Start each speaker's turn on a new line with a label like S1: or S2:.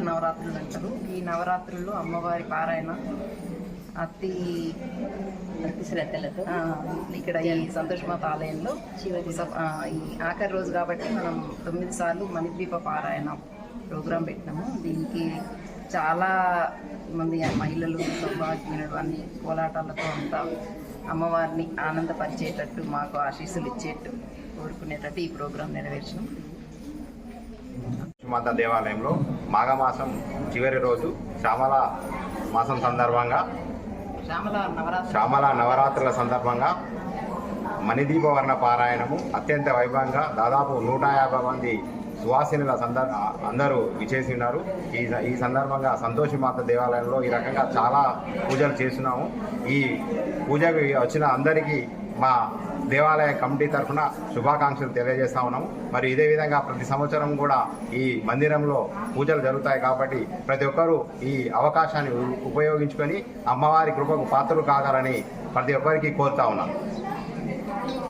S1: నవరాత్రులు అంటారు. ఈ నవరాత్రుల్లో అమ్మవారి పారాయణ అతి శ్రద్ధలతో ఇక్కడ ఈ సంతోషమాత ఆలయంలో ఈ ఆఖరి రోజు కాబట్టి మనం 9 సార్లు మణిద్వీప పారాయణ ప్రోగ్రాం పెట్టినాము. దీనికి చాలా మంది మహిళలు సౌభాగ్యులు అన్ని కోలాటాలతో అంతా అమ్మవారిని ఆనందపరిచేటట్టు మాకు ఆశీస్సులు ఇచ్చేట్టు కోరుకునేటట్టు ఈ ప్రోగ్రాం నెరవేర్చినాం.
S2: మాత దేవాలయంలో మాఘమాసం చివరి రోజు శ్యామల మాసం సందర్భంగా శ్యామల నవరాత్రుల సందర్భంగా మణిదీపవర్ణ పారాయణము అత్యంత వైభవంగా దాదాపు 150 మంది సువాసినుల అందరూ విచేసి ఉన్నారు. ఈ సందర్భంగా సంతోషమాత దేవాలయంలో ఈ రకంగా చాలా పూజలు చేస్తున్నాము. ఈ పూజకి వచ్చిన అందరికీ మా దేవాలయ కమిటీ తరఫున శుభాకాంక్షలు తెలియజేస్తా ఉన్నాము. మరి ఇదే విధంగా ప్రతి సంవత్సరం కూడా ఈ మందిరంలో పూజలు జరుగుతాయి కాబట్టి ప్రతి ఒక్కరూ ఈ అవకాశాన్ని ఉపయోగించుకొని అమ్మవారి కృపకు పాత్రలు కాగలని ప్రతి ఒక్కరికి కోరుతా ఉన్నాను.